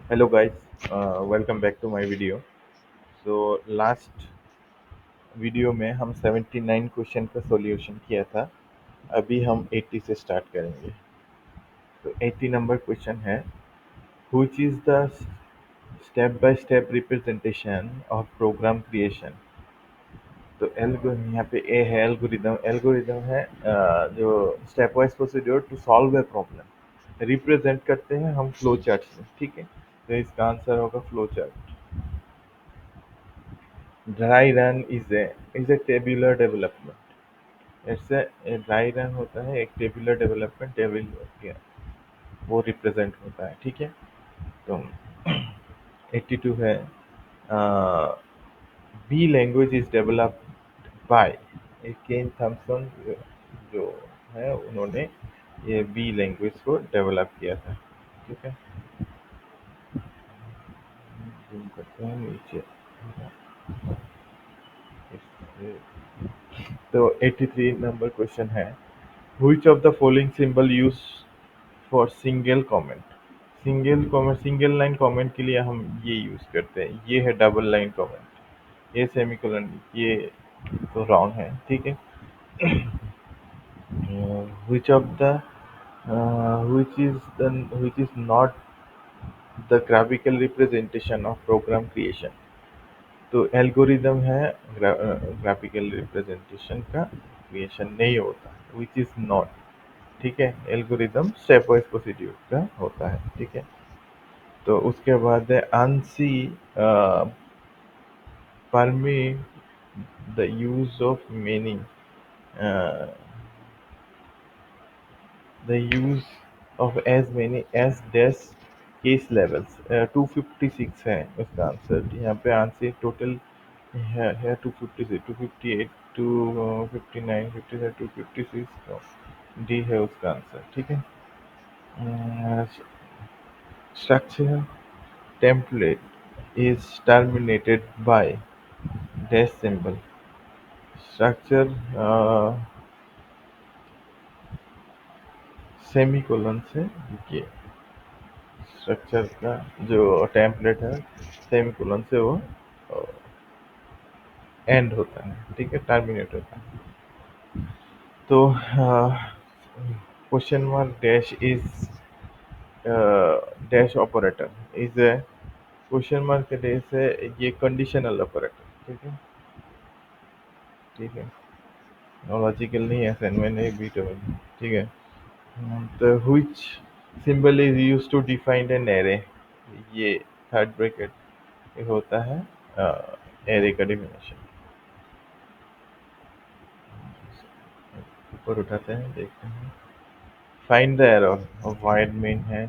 Hello guys, welcome back to my video. So last video में हम 79 question का solution किया था। अभी हम 80 से स्टार्ट करेंगे। तो 80 नंबर क्वेश्चन है, which is the step by step representation of program creation. तो एल्गो यहाँ पे ए है, एल्गोरिदम। एल्गोरिदम है जो step wise procedure to solve a problem. Represent करते हैं हम फ्लो चार्ट से, ठीक है। तो इसका आंसर होगा flow chart. Dry run is a tabular development. इससे ड्राई रन होता है एक टेबुलर डेवलपमेंट, टेबल वो रिप्रेजेंट होता है, ठीक है। तो 82 है, B language is developed by Ken Thompson. जो है उन्होंने ये बी लैंग्वेज को डेवलप किया था, ठीक है। जूम करते हैं नीचे। तो 83 नंबर क्वेश्चन है, which of the following symbol use for single comment. Single line comment के लिए हम ये यूज करते हैं। ये है डबल लाइन कमेंट, ये सेमीकोलन, ये तो रॉन्ग है, ठीक है। Which of the which is not the graphical representation of program creation. तो एल्गोरिदम है, ग्राफिकल रिप्रेजेंटेशन का क्रिएशन नहीं होता, विच इज नॉट, ठीक है। एल्गोरिदम स्टेप वाइज प्रोसीड्यूर का होता है, ठीक है। तो उसके बाद है ANSI permit the use of many uh, the use of as many as dash case levels। 256 है उसका आंसर। यहाँ पे आंसर टोटल है 256, 258, 259, 57, 256। डी है उसका आंसर, ठीक है। Structure template is terminated by dash symbol। Structure semicolon से, ये स्ट्रक्चर का जो टेम्पलेट है सेमीकोलन से वो एंड होता है, ठीक है, टर्मिनेट होता है। तो question mark dash is dash operator is a question mark के डैश है, ये कंडीशनल ऑपरेटर, ठीक है, ठीक है। लॉजिकल नहीं है, असाइनमेंट है, बीट, ठीक है। तो which symbol is used to define an array. ये थर्ड ब्रैकेट ये होता है एरे का डिफिनेशन। ऊपर उठाते हैं, देखते हैं। Find the error of void main है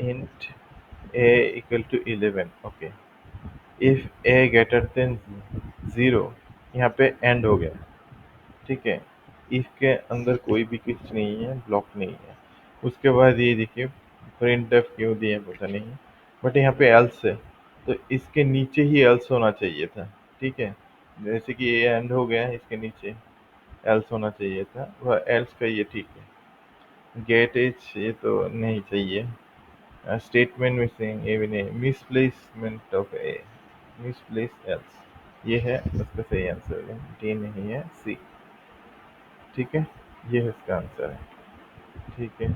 int A equal to 11। Okay, if A greater than 0, यहाँ पे एंड हो गया, ठीक है। इफ के अंदर कोई भी कुछ नहीं है, ब्लॉक नहीं है। उसके बाद ये देखिए प्रिंट एफ क्यों दिया पता नहीं, बट यहाँ पे एल्स है, तो इसके नीचे ही एल्स होना चाहिए था, ठीक है। जैसे कि ये एंड हो गया, इसके नीचे एल्स होना चाहिए था, वह एल्स का ये ठीक है। गेट एज ये तो नहीं चाहिए। स्टेटमेंट मिसिंग ये भी नहीं। Misplacement of A, misplace else, ये है उसका सही आंसर है, डी नहीं है, सी, ठीक है। ये है इसका आंसर है, ठीक है।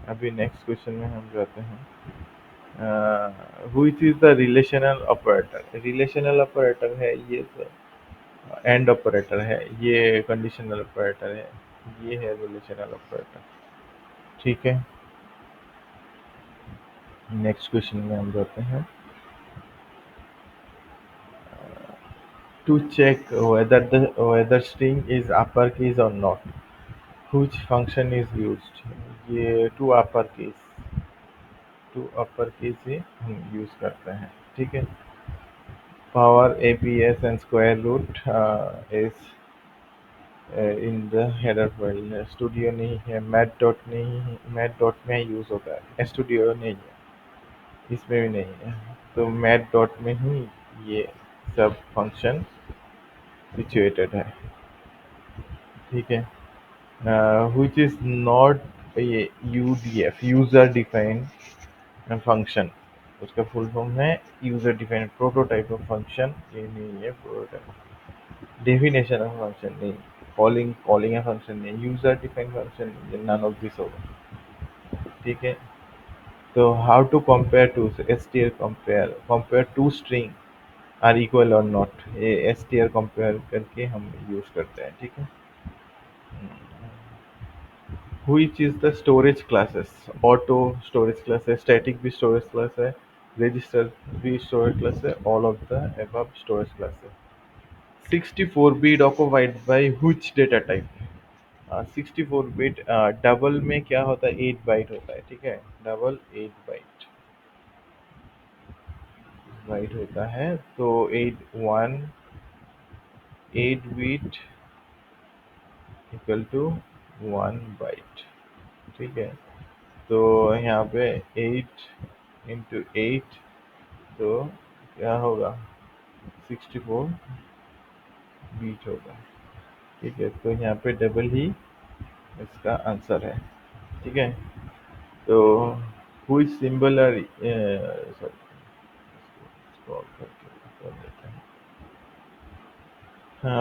अभी नेक्स्ट क्वेश्चन में हम जाते हैं। Which is the relational operator. Relational operator है ये तो एंड ऑपरेटर है, ये कंडीशनल ऑपरेटर है, ये है रिलेशनल ऑपरेटर, ठीक है। नेक्स्ट क्वेश्चन में हम जाते हैं। To check whether string is upper case और not, which function is used. ये टू अपर केस ही हम यूज करते हैं, ठीक है। Power APS and square root is in the header file. Studio नहीं है, मैट डॉट नहीं है, मैट डॉट में यूज होता है, स्टूडियो नहीं है, इसमें भी नहीं है। तो मैट डॉट में ही ये सब फंक्शन सिचुएटेड है, ठीक है। व्हिच इज नॉट ये UDF, यूजर डिफाइंड फंक्शन। उसका फुल फॉर्म है user defined prototype of function. ये नहीं है प्रोटोटाइप, डेफिनेशन ऑफ फंक्शन नहीं, कॉलिंग कॉलिंग है फंक्शन नहीं, user defined function, none of this होगा। ठीक है। तो how to compare two, str compare two string are equal और नॉट, ये str कंपेयर करके हम यूज करते हैं। ठीक है। Which is the storage classes, auto storage class है, स्टैटिक भी स्टोरेज क्लास है, रजिस्टर भी स्टोरेज क्लास है, all of the above storage class है। 64 bit occupied by which data type. 64 bit double में क्या होता है, 8 बाइट होता है। ठीक है। डबल 8 बाइट बाइट होता है। तो 8 बिट इक्वल टू 1 बाइट। ठीक है। तो यहाँ पे 8 इंटू 8, तो क्या होगा, 64 बीट होगा। ठीक है। तो यहाँ पे डबल ही इसका आंसर है। ठीक है। तो हुई सिंबल आर, सॉरी, स्क्रॉल करके कर देते हैं।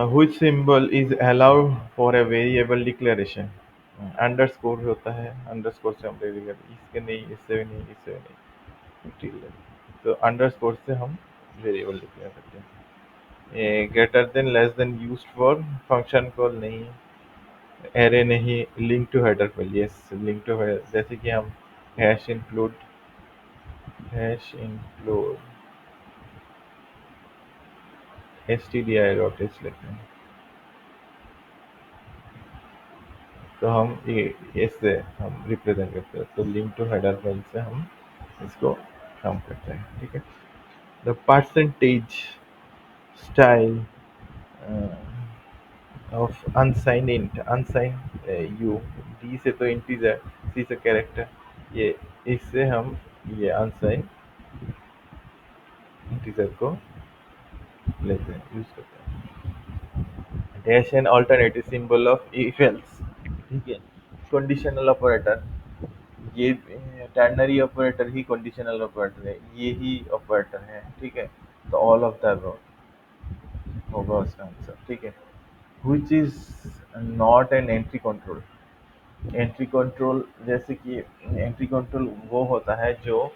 Which symbol is allowed for a variable declaration. Underscore होता है, अंडरस्कोर से हम वेरिएबल, इसके नहीं, इससे भी नहीं, इससे भी नहीं, tilde। तो अंडरस्कोर से हम वेरिएबल डिक्लेयर करते हैं। ये greater than less than used for function call नहीं, एरे नहीं, link to header file, yes link to header, जैसे कि हम हैश इंक्लूड stdi.h लेते हैं, तो हम ये इससे हम रिप्रेजेंट करते हैं, तो लिंक टू हेडर फाइल से हम इसको काम करते हैं। ठीक है। The percentage style of unsigned int, unsigned you, D से तो इंटीजर, सी से कैरेक्टर, ये इससे हम ये अनसाइंड इंटीजर को लेते हैं, यूज करते हैं। Dash an alternative symbol of if else. ठीक है। कंडीशनल ऑपरेटर, ये टर्नरी ऑपरेटर ही कंडीशनल ऑपरेटर है, ये ही ऑपरेटर है। ठीक है। तो ऑल ऑफ द होगा उसका आंसर। ठीक है। Which is not an entry control. Entry control, जैसे कि एंट्री कंट्रोल वो होता है जो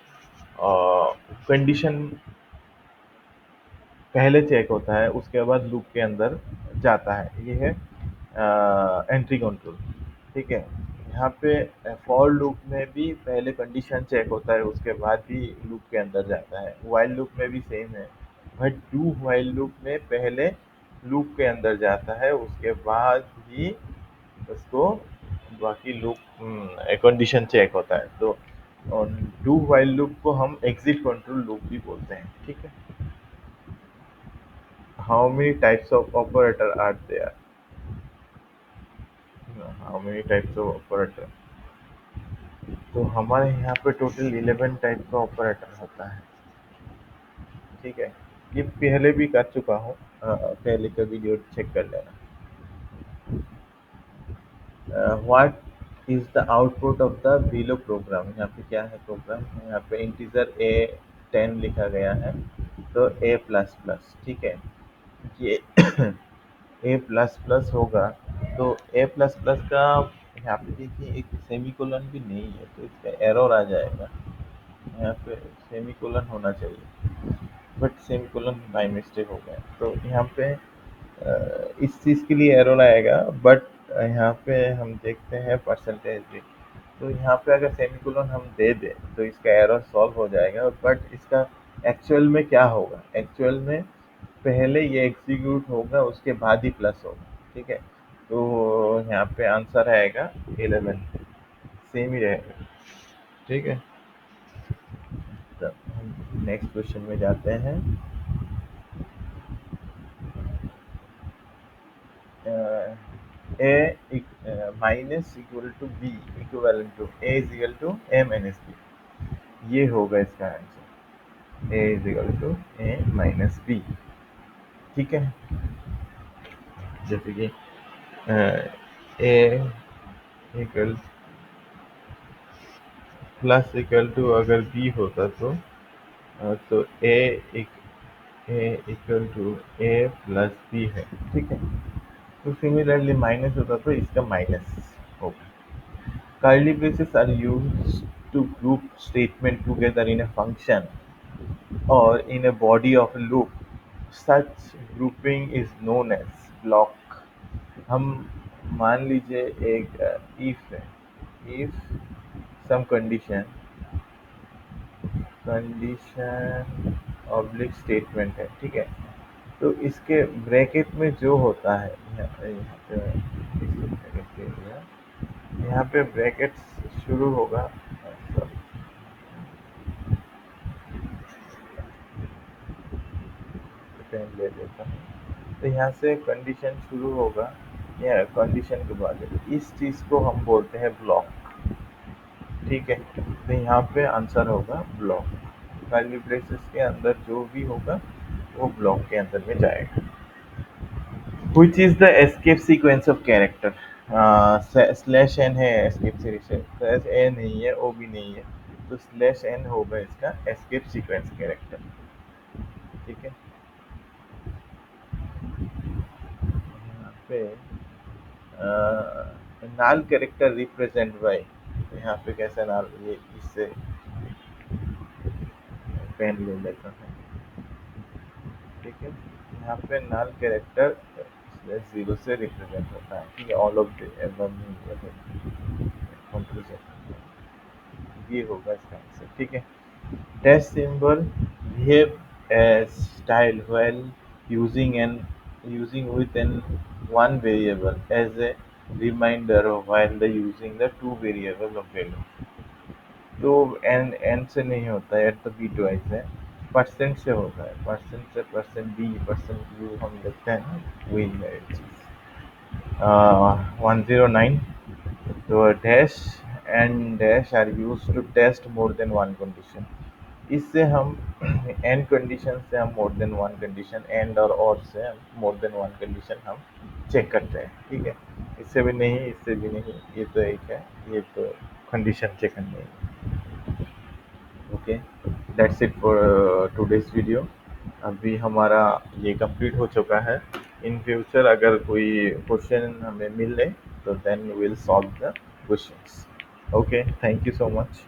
कंडीशन पहले चेक होता है, उसके बाद लूप के अंदर जाता है, ये है एंट्री कंट्रोल। ठीक है। यहाँ पे फॉर लूप में भी पहले कंडीशन चेक होता है, उसके बाद ही लूप के अंदर जाता है। वाइल लूप में भी सेम है, बट डू वाइल लूप में पहले लूप के अंदर जाता है, उसके बाद ही उसको बाकी लूप कंडीशन चेक होता है। तो डू वाइल लूप को हम एग्जिट कंट्रोल लूप भी बोलते हैं। ठीक है। How many types of operator are there, how many types of operator, तो हमारे यहाँ पे टोटल 11 टाइप का ऑपरेटर होता है। ठीक है। ये पहले भी कर चुका हूँ, पहले का वीडियो चेक कर लेना। What is the output of the below program, यहाँ पे क्या है प्रोग्राम, यहाँ पे इंटीजर A10 लिखा गया है, तो A प्लस प्लस। ठीक है। ये ए प्लस प्लस होगा, तो ए प्लस प्लस का यहाँ पे देखिए एक सेमीकोलन भी नहीं है, तो इसका एरर आ जाएगा। यहाँ पे सेमीकोलन होना चाहिए, बट सेमीकोलन बाय मिस्टेक हो गया, तो यहाँ पे इस चीज़ के लिए एरर आएगा। बट यहाँ पे हम देखते हैं परसेंटेज भी, तो यहाँ पे अगर सेमीकोलन हम दे दें तो इसका एरर सॉल्व हो जाएगा। बट इसका एक्चुअल में क्या होगा, एक्चुअल में पहले ये एग्जीक्यूट होगा, उसके बाद ही प्लस होगा। ठीक है। तो यहाँ पे आंसर आएगा 11, सेम ही रहेगा। ठीक है। तो हम नेक्स्ट क्वेश्चन में जाते हैं। A minus equal to B equal to A is equal to A minus B, ये होगा इसका answer, A is equal to A minus B. ठीक है। जैसे कि A equal plus equal to अगर बी होता तो तो A equal to A plus B है, ठीक है। तो सिमिलरली माइनस होता तो इसका माइनस होगा। Curly braces are used to group statement together in a function or in a body of a loop. Such grouping is known as block. हम मान लीजिए एक if है, if some condition oblique statement है, ठीक है। तो इसके ब्रैकेट में जो होता है यहाँ पे ब्रैकेट शुरू होगा। sorry, पेन ले लेता हूँ। तो यहाँ से कंडीशन शुरू होगा या कंडीशन के बाद इस चीज़ को हम बोलते हैं ब्लॉक, ठीक है। तो यहाँ पे आंसर होगा ब्लॉक। कर्ली ब्रेसेस के अंदर जो भी होगा वो ब्लॉक के अंदर में जाएगा। Which is the escape sequence of character? Slash N है एस्केप सीक्वेंस, स्लैश ए नहीं है, ओ भी नहीं है, तो स्लैश एन होगा इसका एस्केप सीक्वेंस कैरेक्टर, ठीक है। यहाँ पे नाल कैरेक्टर रिप्रेजेंट बाय, यहाँ पे कैसे नाल, ये इससे पेन ले लेता हूँ, ठीक है। यहाँ पे नाल कैरेक्टर जीरो से रिप्रेजेंट होता है, ठीक है। All of the above conclusion, ये होगा इसका आंसर, ठीक है। Dash symbol behave as style while using an using with an one variable as a reminder of while the using the two variable of value। तो N से नहीं होता है, एट द बीट वाइज है, percent से होता है, percent से परसेंट बी परसेंट यू हम देखते हैं ना, वही है चीज़। 109, तो dash and dash are use to test more than one condition. इससे हम एन कंडीशन से हम more than one condition, and और से हम मोर देन वन कंडीशन हम चेक करते हैं, ठीक है। इससे भी नहीं, इससे भी नहीं, ये तो एक है, ये तो कंडीशन चेक करनी है। Okay, that's it for today's video. अभी हमारा ये कंप्लीट हो चुका है। इन फ्यूचर अगर कोई क्वेश्चन हमें मिले तो then will solve the questions. Okay, thank you so much.